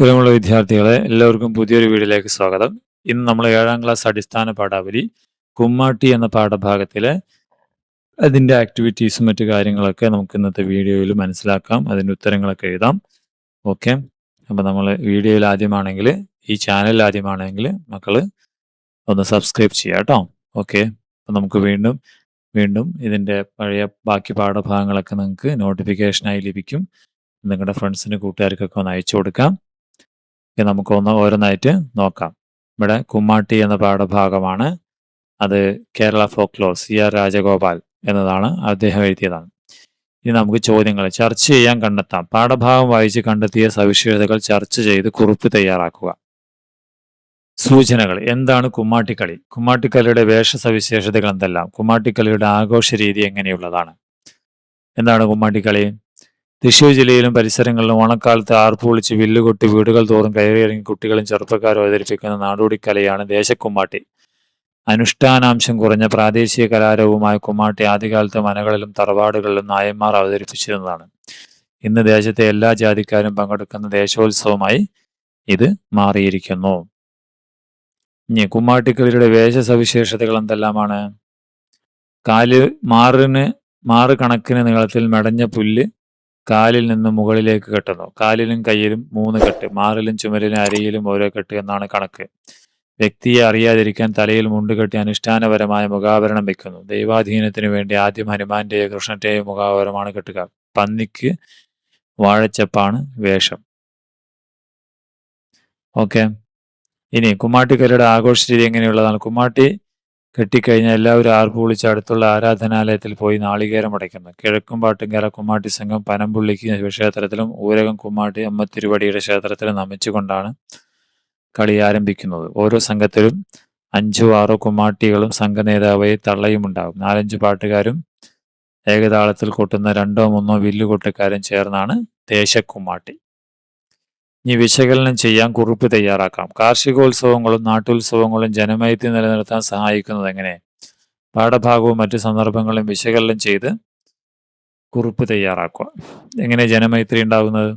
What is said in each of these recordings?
പ്രിയമുള്ള വിദ്യാർത്ഥികളെ, എല്ലാവർക്കും പുതിയൊരു വീഡിയോയിലേക്ക് സ്വാഗതം. ഇന്ന് നമ്മൾ 7ാം ക്ലാസ് അടിസ്ഥാന പാഠാവലി കുമ്മാട്ടി എന്ന പാഠഭാഗത്തിലെ അതിൻ്റെ ആക്ടിവിറ്റീസും മറ്റു കാര്യങ്ങളൊക്കെ നമുക്ക് ഇന്നത്തെ വീഡിയോയിൽ മനസ്സിലാക്കാം. അതിൻ്റെ ഉത്തരങ്ങളൊക്കെ എഴുതാം. ഓക്കെ, അപ്പോൾ നമ്മൾ വീഡിയോയിൽ ആദ്യമാണെങ്കിൽ, ഈ ചാനൽ ആദ്യമാണെങ്കിൽ മക്കൾ ഒന്ന് സബ്സ്ക്രൈബ് ചെയ്യുക കേട്ടോ. ഓക്കെ, അപ്പോൾ നമുക്ക് വീണ്ടും ഇതിൻ്റെ പഴയ ബാക്കി പാഠഭാഗങ്ങളൊക്കെ നിങ്ങൾക്ക് നോട്ടിഫിക്കേഷനായി ലഭിക്കും. നിങ്ങളുടെ ഫ്രണ്ട്സിന് കൂട്ടുകാർക്കൊക്കെ ഒന്ന് അയച്ചു കൊടുക്കാം. നമുക്കൊന്ന് ഓരോന്നായിട്ട് നോക്കാം. ഇവിടെ കുമ്മാട്ടി എന്ന പാഠഭാഗമാണ്. അത് കേരള ഫോക്ലോർ CR രാജഗോപാൽ എന്നതാണ്, അദ്ദേഹം എഴുതിയതാണ്. ഇനി നമുക്ക് ചോദ്യങ്ങൾ ചർച്ച ചെയ്യാൻ കണ്ടെത്താം. പാഠഭാഗം വായിച്ച് കണ്ടെത്തിയ സവിശേഷതകൾ ചർച്ച ചെയ്ത് കുറിപ്പ് തയ്യാറാക്കുക. സൂചനകൾ. എന്താണ് കുമ്മാട്ടിക്കളി? കുമ്മാട്ടിക്കളിയുടെ വേഷ സവിശേഷതകൾ എന്തെല്ലാം? കുമ്മാട്ടിക്കളിയുടെ ആഘോഷ രീതി എങ്ങനെയുള്ളതാണ്? എന്താണ് കുമ്മാട്ടിക്കളി? തൃശ്ശൂർ ജില്ലയിലും പരിസരങ്ങളിലും ഓണക്കാലത്ത് ആർപ്പുവിളിച്ച് വില്ലുകൊട്ടി വീടുകൾ തോറും കയറിയിറങ്ങി കുട്ടികളും ചെറുപ്പക്കാരും അവതരിപ്പിക്കുന്ന നാടോടിക്കലയാണ് ദേശക്കുമ്മാട്ടി. അനുഷ്ഠാനാംശം കുറഞ്ഞ പ്രാദേശിക കലാരൂപമായ കുമ്മാട്ടി ആദ്യകാലത്ത് മനകളിലും തറവാടുകളിലും നായന്മാർ അവതരിപ്പിച്ചിരുന്നതാണ്. ഇന്ന് ദേശത്തെ എല്ലാ ജാതിക്കാരും പങ്കെടുക്കുന്ന ദേശോത്സവമായി ഇത് മാറിയിരിക്കുന്നു. ഇനി കുമ്മാട്ടിക്കളിയുടെ വേഷ സവിശേഷതകൾ എന്തെല്ലാമാണ്? മാറ് കണക്കിന് നീളത്തിൽ മെടഞ്ഞ പുല്ല് കാലിൽ നിന്ന് മുകളിലേക്ക് കെട്ടുന്നു. കാലിലും കയ്യിലും 3 കെട്ട്, മാറിലും ചുമരിലും അരയിലും ഓരോ കെട്ട് എന്നാണ് കണക്ക്. വ്യക്തിയെ അറിയാതിരിക്കാൻ തലയിൽ മുണ്ടുകെട്ടി അനുഷ്ഠാനപരമായ മുഖാവരണം വെക്കുന്നു. ദൈവാധീനത്തിനു വേണ്ടി ആദ്യം ഹനുമാന്റെയോ കൃഷ്ണന്റെയോ മുഖാവരണമാണ് കെട്ടുക. പന്നിക്ക് വാഴച്ചപ്പാണ് വേഷം. ഓക്കെ, ഇനി കുമ്മാട്ടിക്കലയുടെ ആഘോഷ രീതി എങ്ങനെയുള്ളതാണ്? കുമ്മാട്ടി കെട്ടിക്കഴിഞ്ഞാൽ എല്ലാവരും ആർപ്പ് വിളിച്ച് അടുത്തുള്ള ആരാധനാലയത്തിൽ പോയി നാളികേരം അടയ്ക്കുന്നു. കിഴക്കുംപാട്ടുംകര കുമ്മാട്ടി സംഘം പനമ്പുള്ളിക്ക് ക്ഷേത്രത്തിലും ഊരകം കുമ്മാട്ടി അമ്മ തിരുവടിയുടെ ക്ഷേത്രത്തിലും നമിച്ചുകൊണ്ടാണ് കളി ആരംഭിക്കുന്നത്. ഓരോ സംഘത്തിലും 5 or 6 കുമ്മാട്ടികളും സംഘനേതാവായി തള്ളയും ഉണ്ടാകും. 4-5 പാട്ടുകാരും ഏകതാളത്തിൽ കൊട്ടുന്ന 2 or 3 വില്ലുകൊട്ടക്കാരും ചേർന്നാണ് ദേശക്കുമ്മാട്ടി. ഇനി വിശകലനം ചെയ്യാൻ കുറിപ്പ് തയ്യാറാക്കാം. കാർഷികോത്സവങ്ങളും നാട്ടുത്സവങ്ങളും ജനമൈത്രി നിലനിർത്താൻ സഹായിക്കുന്നത് എങ്ങനെ? പാഠഭാഗവും മറ്റു സന്ദർഭങ്ങളും വിശകലനം ചെയ്ത് കുറിപ്പ് തയ്യാറാക്കുക. എങ്ങനെ ജനമൈത്രി ഉണ്ടാകുന്നത്?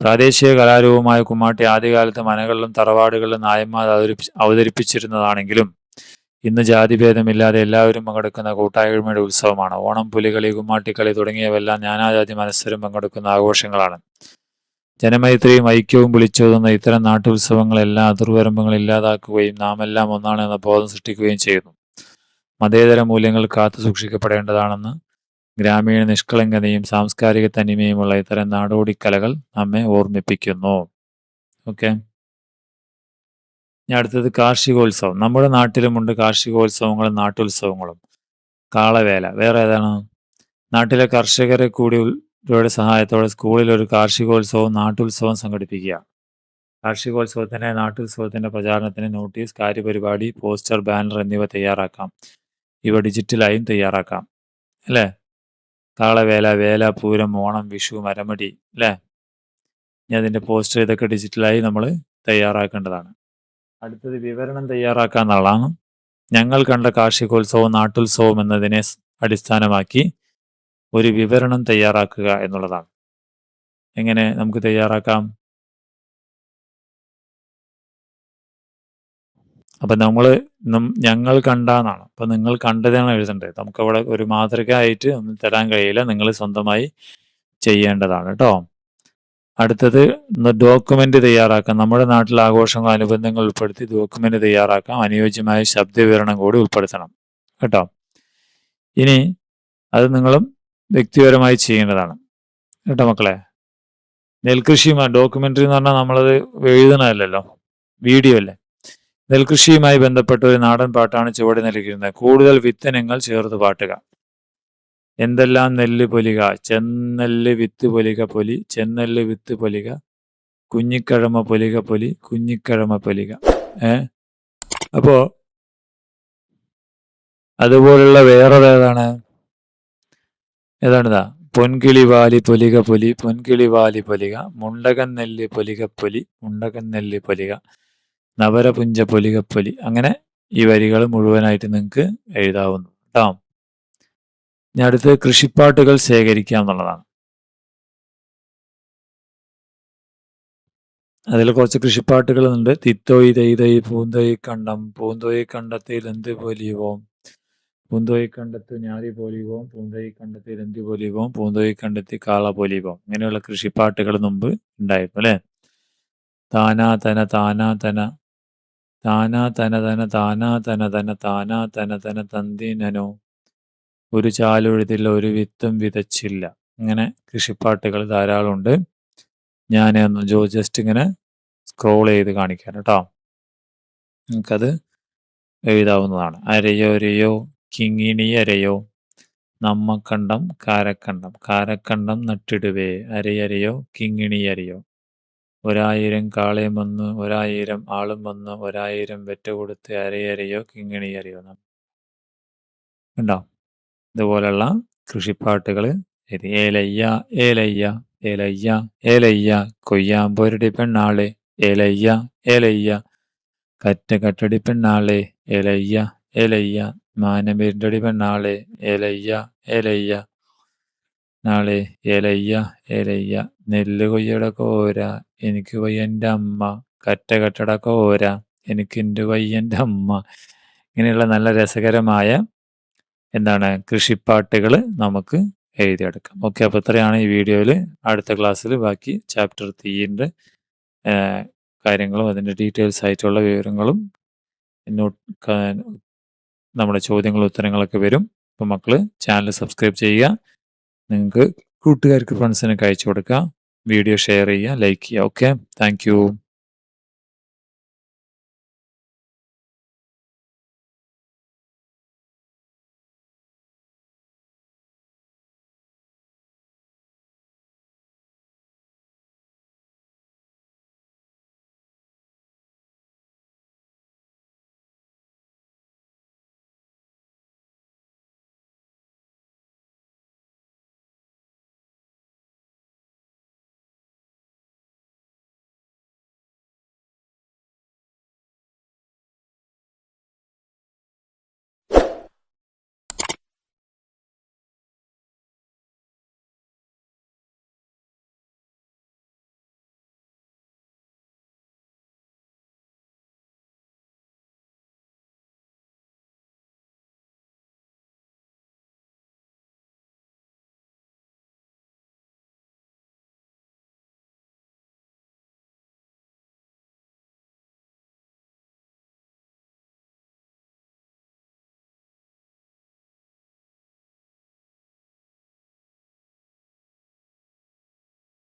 പ്രാദേശിക കലാരൂപമായ കുമ്മാട്ടി ആദ്യകാലത്ത് മനകളിലും തറവാടുകളിലും നായന്മാർ അവതരിപ്പിച്ചിരുന്നതാണെങ്കിലും ഇന്ന് ജാതിഭേദമില്ലാതെ എല്ലാവരും പങ്കെടുക്കുന്ന കൂട്ടായ്മയുടെ ഉത്സവമാണ്. ഓണം, പുലികളി, കുമ്മാട്ടിക്കളി തുടങ്ങിയവെല്ലാം നാനാജാതി മനസ്സരും പങ്കെടുക്കുന്ന ആഘോഷങ്ങളാണ്. ജനമൈത്രിയും ഐക്യവും വിളിച്ചോതുന്ന ഇത്തരം നാട്ടുത്സവങ്ങളെല്ലാം അതിർവരമ്പുകൾ ഇല്ലാതാക്കുകയും നാമെല്ലാം ഒന്നാണെന്ന ബോധം സൃഷ്ടിക്കുകയും ചെയ്യുന്നു. മതേതര മൂല്യങ്ങൾ കാത്തു സൂക്ഷിക്കപ്പെടേണ്ടതാണെന്ന് ഗ്രാമീണ നിഷ്കളങ്കതയും സാംസ്കാരിക തനിമയുമുള്ള ഇത്തരം നാടോടിക്കലകൾ നമ്മെ ഓർമ്മിപ്പിക്കുന്നു. ഓക്കെ, ഇനി അടുത്തത് കാർഷികോത്സവം. നമ്മുടെ നാട്ടിലുമുണ്ട് കാർഷികോത്സവങ്ങളും നാട്ടുത്സവങ്ങളും. കാളവേല വേറെ ഏതാണ്? നാട്ടിലെ കർഷകരെ കൂടിയുടെ സഹായത്തോടെ സ്കൂളിൽ ഒരു കാർഷികോത്സവവും നാട്ടുത്സവം സംഘടിപ്പിക്കുക. കാർഷികോത്സവത്തിന് നാട്ടുത്സവത്തിന്റെ പ്രചാരണത്തിന് നോട്ടീസ്, കാര്യപരിപാടി, പോസ്റ്റർ, ബാനർ എന്നിവ തയ്യാറാക്കാം. ഇവ ഡിജിറ്റലായും തയ്യാറാക്കാം. അല്ലേ? കാളവേല, വേല, പൂരം, ഓണം, വിഷു, മരമടി, അല്ലേ? ഇനി അതിൻ്റെ പോസ്റ്റർ ഇതൊക്കെ ഡിജിറ്റലായി നമ്മൾ തയ്യാറാക്കേണ്ടതാണ്. അടുത്തത് വിവരണം തയ്യാറാക്കുക എന്നുള്ളതാണ്. ഞങ്ങൾ കണ്ട കാർഷികോത്സവവും നാട്ടുത്സവവും എന്നതിനെ അടിസ്ഥാനമാക്കി ഒരു വിവരണം തയ്യാറാക്കുക എന്നുള്ളതാണ്. എങ്ങനെ നമുക്ക് തയ്യാറാക്കാം? അപ്പം ഞങ്ങൾ കണ്ടാന്നാണ്. അപ്പം നിങ്ങൾ കണ്ടതാണ് എഴുതേണ്ടത്. നമുക്കവിടെ ഒരു മാതൃക ആയിട്ട് ഒന്നും തരാൻ കഴിയില്ല, നിങ്ങൾ സ്വന്തമായി ചെയ്യേണ്ടതാണ് കേട്ടോ. അടുത്തത് ഡോക്യുമെന്റ് തയ്യാറാക്കാം. നമ്മുടെ നാട്ടിലെ ആഘോഷങ്ങൾ, അനുബന്ധങ്ങൾ ഉൾപ്പെടുത്തി ഡോക്യുമെന്റ് തയ്യാറാക്കാം. അനുയോജ്യമായ ശബ്ദ വിവരണം കൂടി ഉൾപ്പെടുത്തണം കേട്ടോ. ഇനി അത് നിങ്ങളും വ്യക്തിപരമായി ചെയ്യേണ്ടതാണ് കേട്ടോ മക്കളെ. നെൽകൃഷിയുമായി ഡോക്യുമെന്ററി എന്ന് പറഞ്ഞാൽ നമ്മളത് എഴുതണമല്ലല്ലോ, വീഡിയോ അല്ലേ. നെൽകൃഷിയുമായി ബന്ധപ്പെട്ട ഒരു നാടൻ പാട്ടാണ് ചുവടെ നൽകിയിരുന്നത്. കൂടുതൽ വിത്തിനങ്ങൾ ചേർത്ത് പാട്ടുക. എന്തെല്ലാം നെല്ല് പൊലിക, ചെന്നെല്ല് വിത്ത് പൊലിക പൊലി, ചെന്നെല്ല് വിത്ത് പൊലിക, കുഞ്ഞിക്കഴമ പൊലിക പൊലി, കുഞ്ഞിക്കഴമ പൊലിക. അപ്പോ അതുപോലുള്ള വേറൊരേതാണ്? ഏതാണിതാ? പൊൻകിളി വാലി പൊലിക പൊലി, പൊൻകിളി വാലി പൊലിക, മുണ്ടകൻ നെല്ല് പൊലിക പൊലി, മുണ്ടകൻ നെല്ല് പൊലിക, നവരപുഞ്ച പൊലിക പൊലി. അങ്ങനെ ഈ വരികൾ മുഴുവനായിട്ട് നിങ്ങൾക്ക് എഴുതാവുന്നു കേട്ടോ. ഇനി അടുത്ത് കൃഷിപ്പാട്ടുകൾ ശേഖരിക്കുക എന്നുള്ളതാണ്. അതിൽ കുറച്ച് കൃഷിപ്പാട്ടുകളുണ്ട്. തിത്തോയി തെയ്തൈ പൂന്തോയി കണ്ടം പൂന്തോയി കണ്ടത്തിൽ എന്ത് പൊലിവോം പൂന്തോയി കണ്ടത്ത് ഞാറി പൊലിവോം പൂന്തോയി കണ്ടത്തിൽ എന്ത് പൊലിവോം പൂന്തോയി കണ്ടത്തിൽ കാള പൊലിവോം ഇങ്ങനെയുള്ള കൃഷിപ്പാട്ടുകൾ മുമ്പ് ഉണ്ടായിരുന്നു അല്ലേ? താനാ തന താനാ തന താനാ തന തന താനാ തന തന താനാ തന തന തന്തിനനോ ഒരു ചാലുഴുതില്ല ഒരു വിത്തും വിതച്ചില്ല. ഇങ്ങനെ കൃഷിപ്പാട്ടുകൾ ധാരാളമുണ്ട്. ഞാൻ ജസ്റ്റ് ഇങ്ങനെ സ്ക്രോൾ ചെയ്ത് കാണിക്കാം കേട്ടോ. നിങ്ങൾക്കത് എഴുതാവുന്നതാണ്. അരയോ അരയോ കിങ്ങിണി അരയോ നമ്മക്കണ്ടം കാരക്കണ്ടം കാരക്കണ്ടം നട്ടിടുവേ അരയരയോ കിങ്ങിണി അരയോ 1000 കാളയും വന്ന് 1000 ആളും വന്ന് 1000 വെറ്റ കൊടുത്ത് അരയരയോ കിങ്ങിണി അരയോ ഉണ്ടോ? ഇതുപോലുള്ള കൃഷിപ്പാട്ടുകൾ ഏലയ്യ ഏലയ്യ ഏലയ്യ ഏലയ്യ കൊയ്യാമ്പൊരടി പെണ്ണാളെ ഏലയ്യ ഏലയ്യ കറ്റ കട്ടടി പെണ്ണാളെ ഏലയ്യ ഏലയ്യ മാനമിരണ്ടടി പെണ്ണാളെ ഏലയ്യ ഏലയ്യ നാളെ ഏലയ്യ ഏലയ്യ നെല്ല് കൊയ്യട കോര എനിക്ക് വയ്യൻ്റെ അമ്മ കറ്റ കട്ടട കോര എനിക്കെൻ്റെ വയ്യൻ്റെ അമ്മ. ഇങ്ങനെയുള്ള നല്ല രസകരമായ കൃഷിപ്പാട്ടുകൾ നമുക്ക് എഴുതിയെടുക്കാം. ഓക്കെ, അപ്പോൾ ഇത്രയാണ് ഈ വീഡിയോയിൽ. അടുത്ത ക്ലാസ്സിൽ ബാക്കി ചാപ്റ്റർ 3ൻ്റെ കാര്യങ്ങളും അതിൻ്റെ ഡീറ്റെയിൽസ് ആയിട്ടുള്ള വിവരങ്ങളും നമ്മുടെ ചോദ്യങ്ങളും ഉത്തരങ്ങളൊക്കെ വരും. അപ്പോൾ മക്കൾ ചാനൽ സബ്സ്ക്രൈബ് ചെയ്യുക. നിങ്ങൾക്ക് കൂട്ടുകാർക്ക് ഫ്രണ്ട്സിനൊക്കെ അയച്ചു കൊടുക്കുക. വീഡിയോ ഷെയർ ചെയ്യുക, ലൈക്ക് ചെയ്യുക. Okay, thank you.